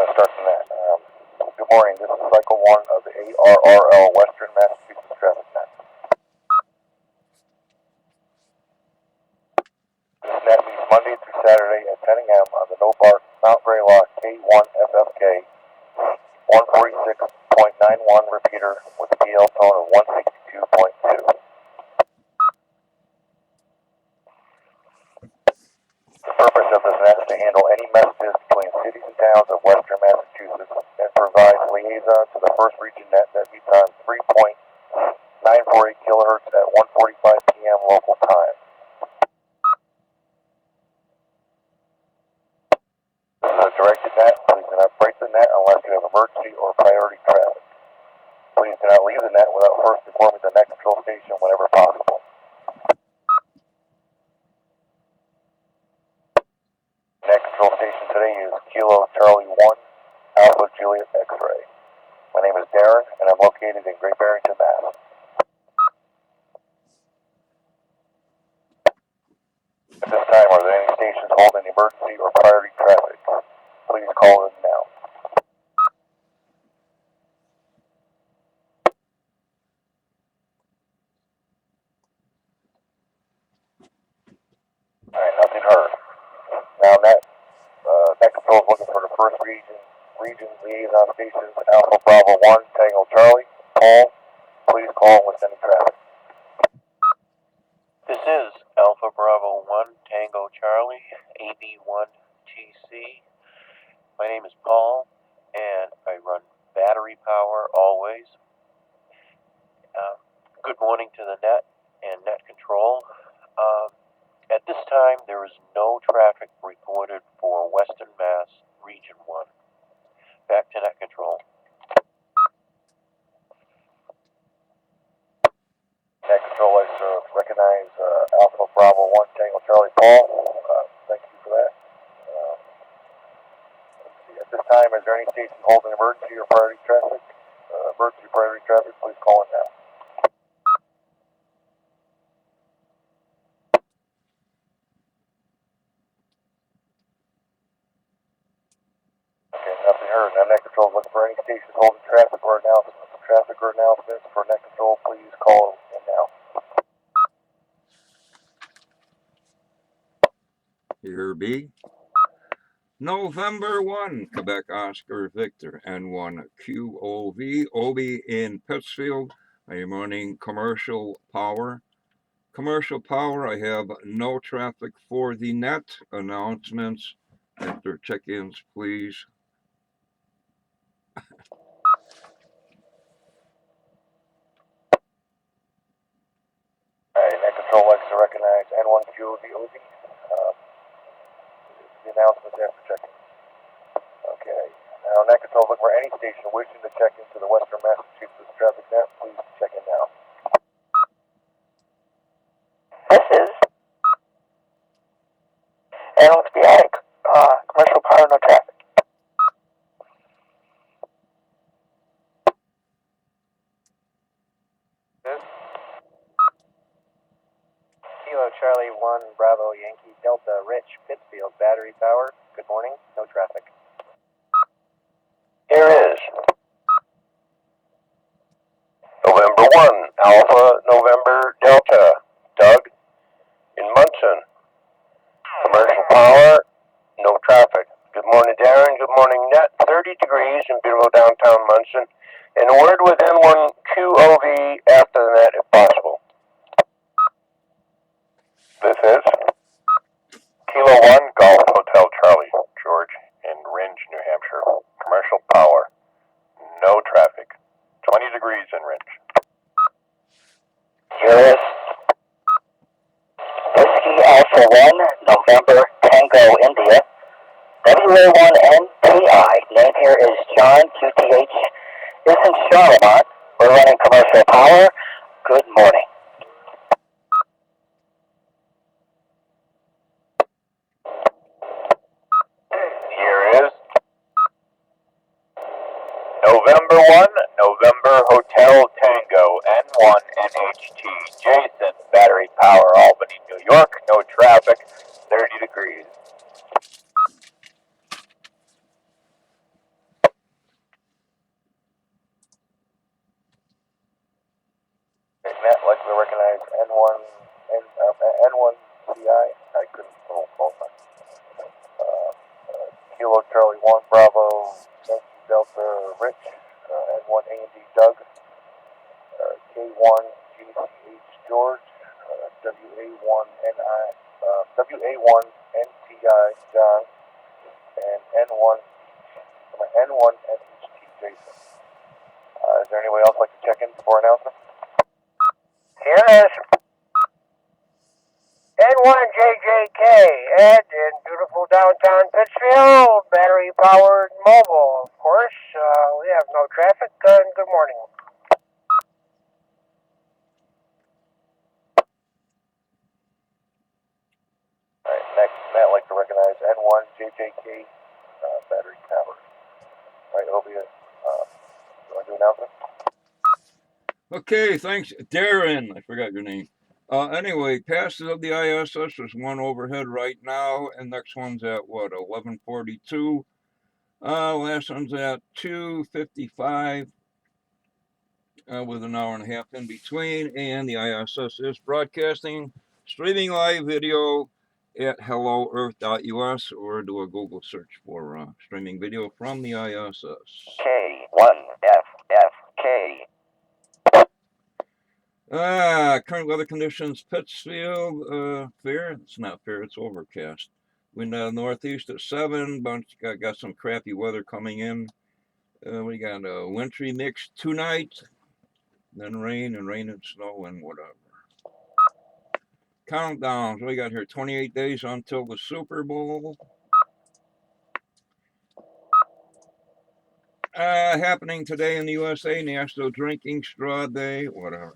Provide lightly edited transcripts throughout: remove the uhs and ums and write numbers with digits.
going to start from that. Good morning. This is Cycle 1 of the ARRL Western Massachusetts Traffic Net. This net meets Monday through Saturday at 10 a.m. on the No Bark Mount Greylock K1 FFK 146.91 repeater with a PL tone of 162.2. The purpose of this net is to handle any messages between cities and towns of western Massachusetts and provides liaison to the first region net that meets on 3.948 kilohertz at 1:45 p.m. local time. This is a directed net. Please do not break the net unless you have emergency or priority traffic. Please do not leave the net without first informing the net control station whenever possible. Net control station today is Kilo Charlie 1, Alpha Juliet X-Ray. My name is Darren, and I'm located in Great Barrington, Mass. At this time, are there any stations holding emergency or priority traffic? Please call them now. Alright, nothing heard. Now net control is looking for the first region liaison stations, Alpha Bravo 1, Tango Charlie. Paul, please call with any traffic. This is Alpha Bravo 1, Tango Charlie, AB1TC. My name is Paul, and I run battery power always. Good morning to the net and net control. At this time, there is no traffic reported for Western Mass Region 1. Back to net control. Net control likes to recognize Alpha Bravo 1, Tango Charlie Paul. Thank you for that. Let's see. At this time, is there any station holding emergency or priority traffic? Emergency priority traffic, please call in now. Okay, nothing heard. Now net control is looking for any stations holding traffic or announcements. Traffic or announcements for net control, please call in now. Here be November 1, Quebec Oscar Victor, N1 QOV, Obi in Pittsfield. I am running commercial power. Commercial power, I have no traffic for the net. Announcements after check-ins, please. Alright, net control likes to recognize N1 QOV Obi. The announcements after checking. Okay. Now, net control looking for any station wishing to check into the Western Massachusetts traffic net. Please check in now. This is Analyst Biatic, commercial power, no traffic. This Kilo Charlie 1, Bravo Yankee Delta Rich, Pittsfield, battery power. Good morning, no traffic. Here is November 1, Alpha November Delta, Doug in Munson. Commercial power, no traffic. Good morning, Darren. Good morning, net. 30 degrees in beautiful downtown Munson. And a word with N1 QOV after the net if possible. This is Kilo 1, Golf Hotel Charlie, George in Ringe, New Hampshire. Commercial power, no traffic. 20 degrees in Ringe. Here is Whiskey Alpha 1, November Tango India, WA1NPI. Name here is John, QTH is in Charlemont. We're running commercial power. Good morning. Here is November 1, November Hotel Tango, N1 NHT, Jason, battery power, Albany, New York, no traffic, 30 degrees. Matt, like to recognize N1CI. I couldn't spell both. Kilo Charlie 1 Bravo Yankee Delta Rich, N1 A&D Doug, K1 GCH George, WA1 NTI John, and N1 NHT Jason. Is there anybody else like to check in before announcement? Here it is. N1JJK, Ed, in beautiful downtown Pittsfield, battery-powered mobile, of course. We have no traffic, and good morning. Alright, next, Matt, I'd like to recognize N1JJK, battery powered. Alright, Obi, you want to do announcement? Okay, thanks, Darren. I forgot your name. Anyway, passes of the ISS. There's one overhead right now, and next one's at what, 11:42. Last one's at 2:55. With an hour and a half in between, and the ISS is broadcasting, streaming live video at helloearth.us, or do a Google search for streaming video from the ISS. K1FFK. Current weather conditions, Pittsfield, fair. It's not fair, it's overcast. Wind out of northeast at 7, got some crappy weather coming in. We got a wintry mix tonight, then rain and snow and whatever. Countdowns, we got here 28 days until the Super Bowl. Happening today in the USA, National Drinking Straw Day, whatever.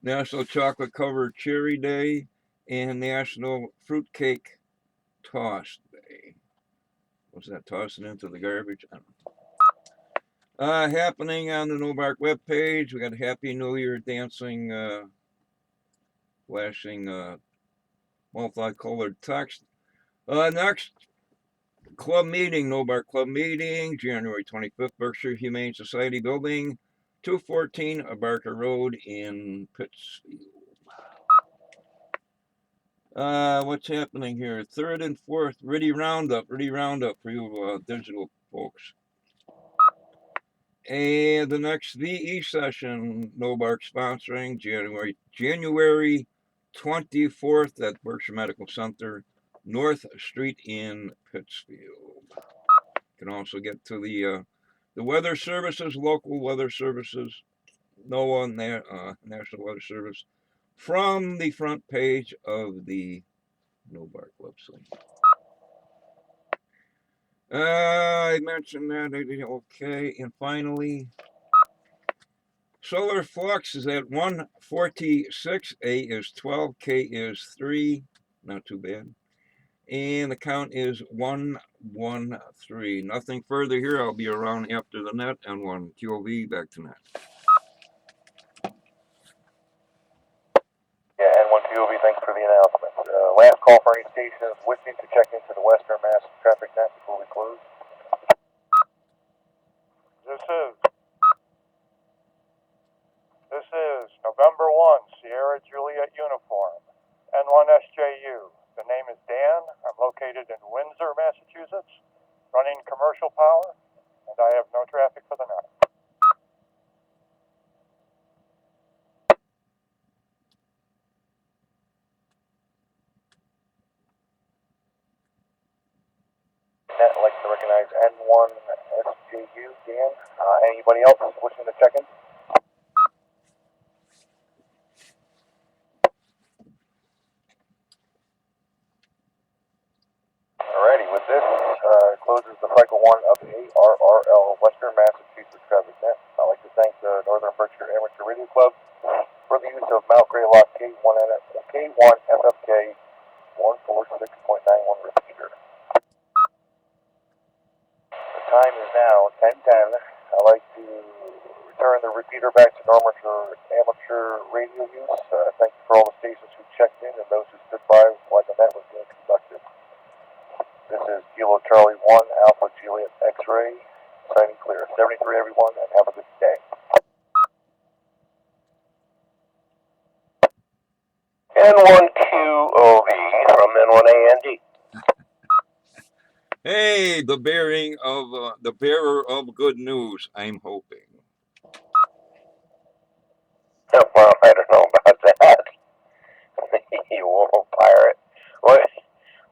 National Chocolate Covered Cherry Day, and National Fruitcake Toss Day. What's that, tossing into the garbage? I don't know. Happening on the Nobark webpage, we got Happy New Year dancing, flashing multicolored text. Next, club meeting, Nobark Club meeting, January 25th, Berkshire Humane Society Building, 214 Barker Road in Pittsfield. What's happening here? 3rd and 4th, Ready Roundup for you digital folks. And the next VE session, Nobark sponsoring, January 24th at Berkshire Medical Center, North Street in Pittsfield. You can also get to the weather services, local weather services, NOAA, National Weather Service, from the front page of the Nobark website. I mentioned that, okay, and finally, solar flux is at 146, A is 12, K is 3, not too bad. And the count is 113. Nothing further here. I'll be around after the net and one QOV back to net. Yeah, N1 QOV, thanks for the announcement. Last call for any stations wishing to check into the Western Mass traffic net before we close. This is November 1, Sierra Juliet Uniform, N1SJU. The name is Dan. I'm located in Windsor, Massachusetts, running commercial power, and I have no traffic for the night. I'd like to recognize N1SJU, Dan. Anybody else wishing to check in? Alrighty, with this, closes the cycle 1 of the ARRL Western Massachusetts Traffic Net. I'd like to thank the Northern Berkshire Amateur Radio Club for the use of Mount Greylock K1 FFK 146.91 repeater. The time is now 10:10. I'd like to return the repeater back to normal for amateur radio use. Thank you for all the stations who checked in and those who stood by while the net was being conducted. This is Kilo Charlie 1 Alpha Juliet X-Ray, signing clear. 73 everyone, and have a good day. N1QOV from N1AND. Hey, the bearer of good news, I'm hoping. Well, I don't know about that. You wolf pirate. What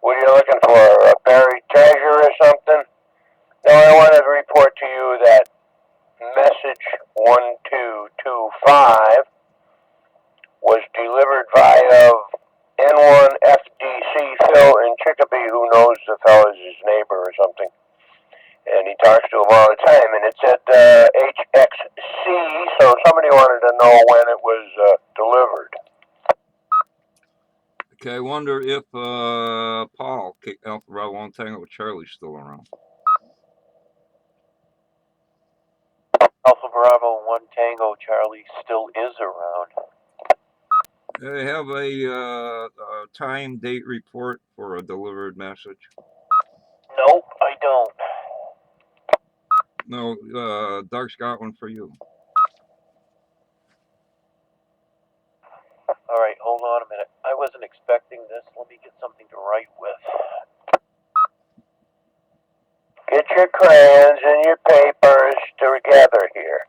are you looking for? A buried treasure or something? No, I want to report to you that message 1225 was delivered via N1FDC Phil in Chicopee, who knows the fellow's his neighbor or something. And he talks to him all the time, and it said HXC, so somebody wanted to know when it was delivered. Okay, I wonder if Paul, Alpha Bravo 1 Tango Charlie's still around. Alpha Bravo 1 Tango Charlie still is around. They have a time date report for a delivered message. Nope, I don't. No, Doug's got one for you. All right, hold on a minute. I wasn't expecting this. Let me get something to write with. Get your crayons and your papers together here.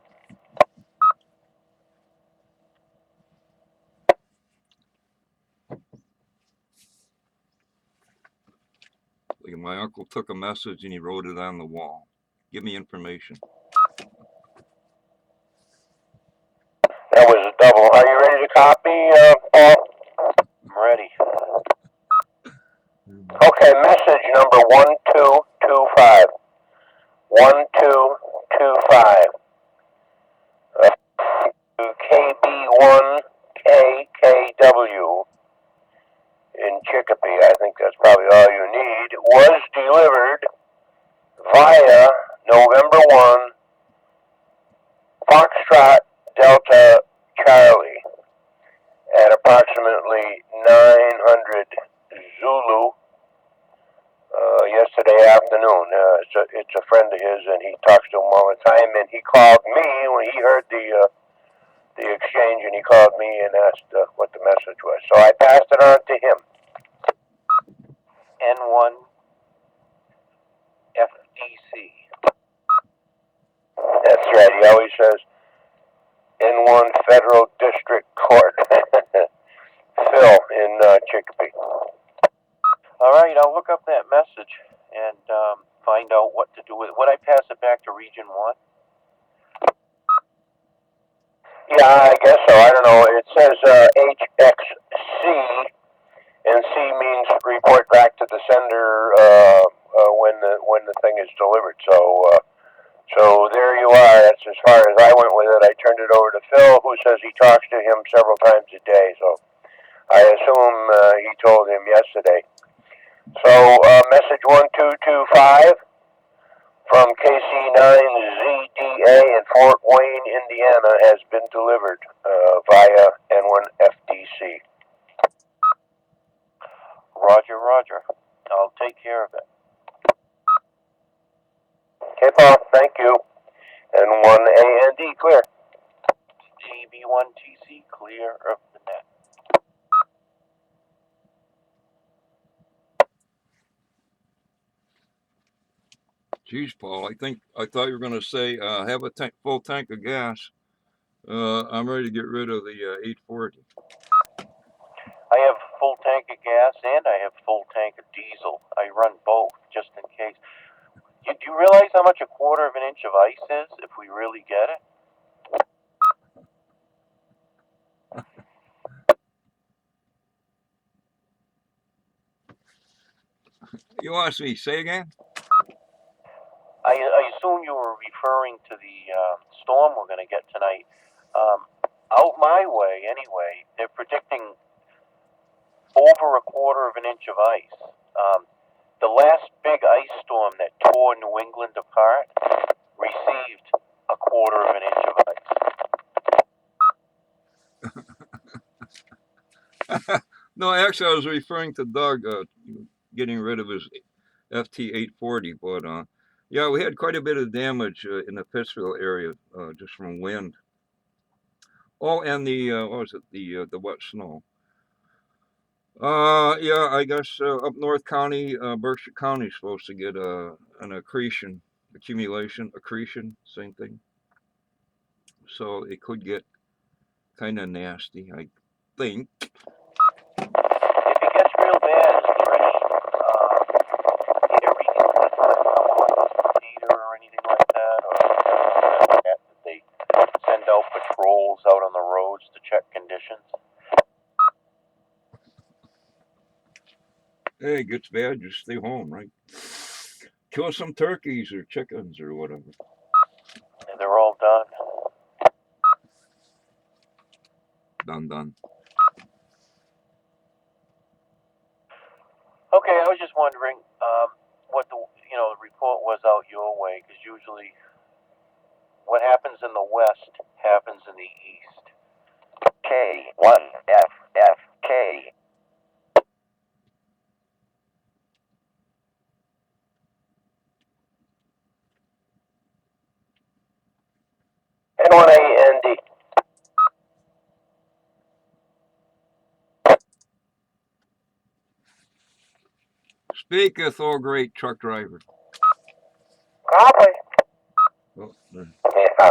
Like my uncle took a message and he wrote it on the wall. Give me information. That was a double. Are you ready to copy, Paul? I'm ready. Okay, message number 1225. 1225. KB1KKW in Chicopee, I think that's probably all you need, was delivered via November 1, Foxtrot Delta Charlie at approximately 900 Zulu yesterday afternoon. It's a friend of his, and he talks to him all the time, and he called me when he heard the exchange, and he called me and asked what the message was. So I passed it on to him. N1 FDC. That's right. He always says N1 Federal District Court. Phil in Chicopee. All right, I'll look up that message and find out what to do with it. Would I pass it back to Region 1? Yeah, I guess so. I don't know. It says HXC, and C means report back to the sender when the thing is delivered. So there you are. That's as far as I went with it. I turned it over to Phil, who says he talks to him several times a day. So I assume he told him yesterday. So message 1225 from KC9ZDA in Fort Wayne, Indiana, has been delivered via N1FDC. Roger, roger. I'll take care of it. Okay, Paul, thank you. N1AND, clear. GB1TC, clear of the net. Geez, Paul, I thought you were going to say have a full tank of gas. I'm ready to get rid of the 840. I have full tank of gas and I have full tank of diesel. I run both just in case. Do you realize how much a quarter of an inch of ice is if we really get it? You want to see? Say again? I assume you were referring to the storm we're going to get tonight. Out my way, anyway, they're predicting over a quarter of an inch of ice. The last big ice storm that tore New England apart received a quarter of an inch of ice. No, actually, I was referring to Doug getting rid of his FT840, but yeah, we had quite a bit of damage in the Pittsfield area just from wind. Oh, and the what was it? The wet snow. Yeah, I guess up North County, Berkshire County is supposed to get an accretion, same thing. So it could get kind of nasty, I think. If it gets real bad, is there any data reading that someone data or anything like that, or that they send out patrols out on the roads to check conditions? Hey, it gets bad, just stay home, right? Kill some turkeys or chickens or whatever. And they're all done. Done. Okay, I was just wondering what the report was out your way, because usually what happens in the west happens in the east. K1FFK. N1AND. Speaketh, oh great truck driver. Copy. Oh, Yeah, I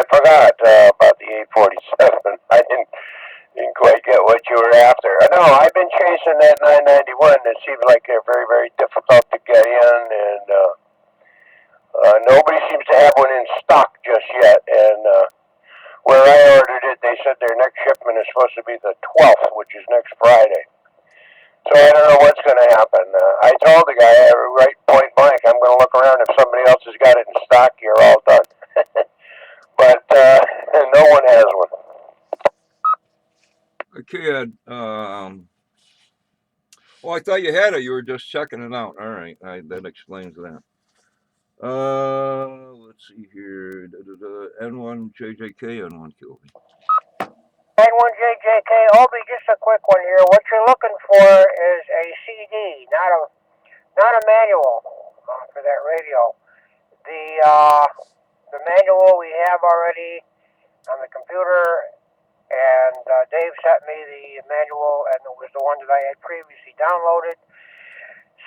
forgot about the 847. I didn't quite get what you were after. No, I've been chasing that 991. It seems like they're very, very difficult to get in, and nobody seems to have one in stock just yet. And where I ordered it, they said their next shipment is supposed to be the 12th, which is next Friday. So I don't know what's going to happen. I told the guy, right point blank, I'm going to look around. If somebody else has got it in stock, you're all done. But no one has one. a kid. Oh, I thought you had it. You were just checking it out. All right, that explains that. Let's see here. N1 JJK, N1 QB. N1JJK, Obi, just a quick one here. What you're looking for is a CD, not a manual for that radio. The manual we have already on the computer, and Dave sent me the manual, and it was the one that I had previously downloaded.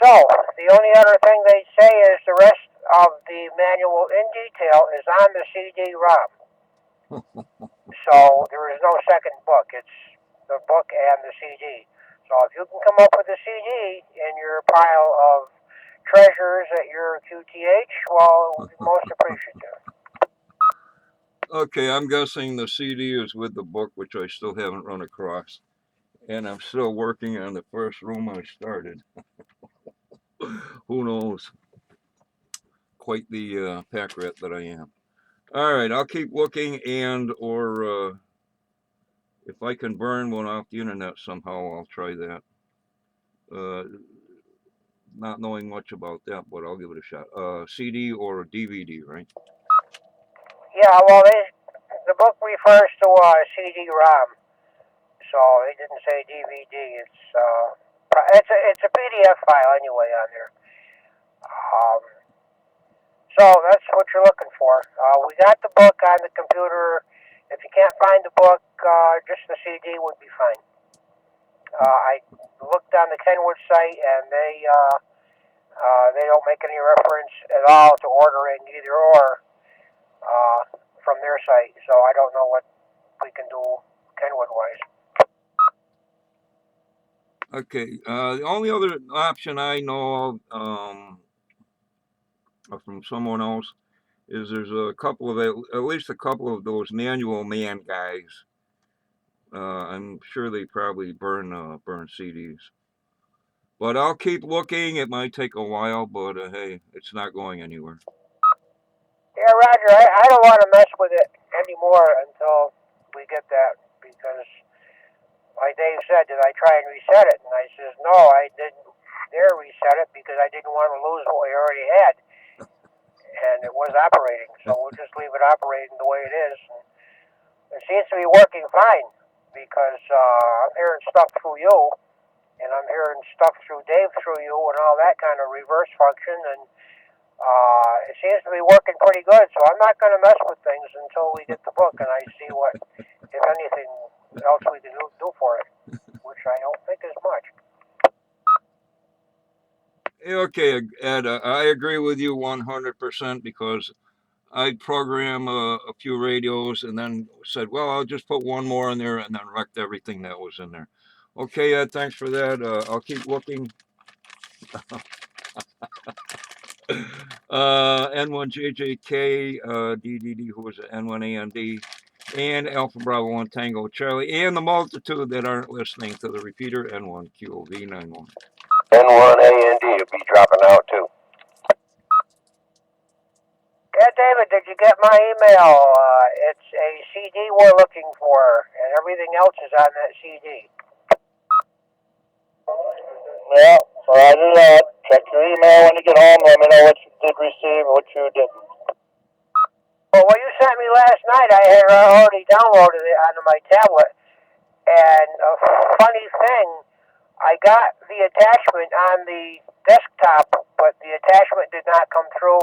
So the only other thing they say is the rest of the manual in detail is on the CD-ROM. So there is no second book. It's the book and the CD. So if you can come up with a CD in your pile of treasures at your QTH, well, it would be most appreciative. Okay, I'm guessing the CD is with the book, which I still haven't run across. And I'm still working on the first room I started. Who knows? Quite the pack rat that I am. All right, I'll keep looking, and or if I can burn one off the internet somehow, I'll try that. Uh, Not knowing much about that, but I'll give it a shot. CD or DVD, right? Yeah, well, the book refers to CD-ROM, so they didn't say DVD. It's a PDF file anyway on there. Um, so that's what you're looking for. We got the book on the computer. If you can't find the book, just the CD would be fine. I looked on the Kenwood site, and they don't make any reference at all to ordering either or from their site. So I don't know what we can do Kenwood wise. Okay. The only other option I know of from someone else is there's a couple of at least a couple of those manual man guys. I'm sure they probably burn CDs. But I'll keep looking. It might take a while, but hey, it's not going anywhere. Yeah, Roger, I don't want to mess with it anymore until we get that because, like Dave said, did I try and reset it? And I says, no, I didn't dare reset it because I didn't want to lose what we already had. And it was operating, so we'll just leave it operating the way it is. And it seems to be working fine because I'm hearing stuff through you, and I'm hearing stuff through Dave through you, and all that kind of reverse function, and it seems to be working pretty good. So I'm not going to mess with things until we get the book and I see what, if anything, else we can do for it, which I don't think is much. Okay, Ed, I agree with you 100% because I'd program a few radios and then said, well, I'll just put one more in there and then wrecked everything that was in there. Okay, Ed, thanks for that. I'll keep looking. N1JJK, DDD, who was it? N1AND, and Alpha Bravo 1 Tango Charlie, and the multitude that aren't listening to the repeater, N1QOV91. N1AND will be dropping out too. Yeah, David, did you get my email? It's a CD we're looking for, and everything else is on that CD. Yeah, roger that. Check your email when you get home. Let me know what you did receive and what you didn't. Well, what you sent me last night, I had already downloaded it onto my tablet. And a funny thing, I got the attachment on the desktop, but the attachment did not come through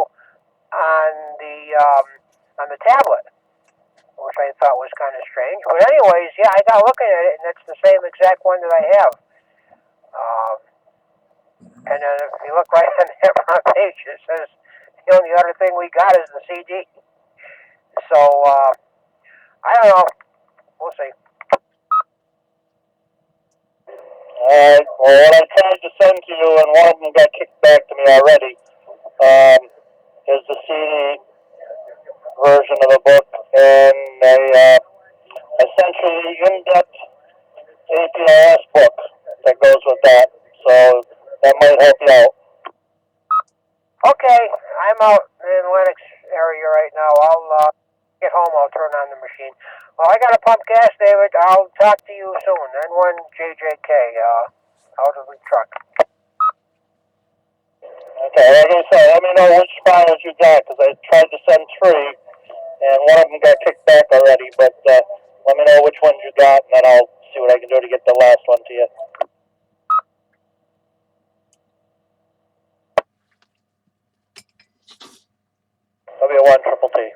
on the tablet, which I thought was kind of strange. But anyways, yeah, I got looking at it, and it's the same exact one that I have. And then if you look right on that front page, it says the only other thing we got is the CD. So I don't know. We'll see. Alright, well, what I tried to send to you, and one of them got kicked back to me already, is the CD version of the book, and I sent you the in-depth APRS book that goes with that, so that might help you out. Okay, I'm out in Lennox area right now. I'll get home. I'll turn on the machine. Well, I gotta pump gas, David. I'll talk to you soon. N1JJK, out of the truck. Okay, like I said, let me know which files you got, because I tried to send 3, and one of them got kicked back already, but let me know which ones you got, and then I'll see what I can do to get the last one to you. W1 Triple T.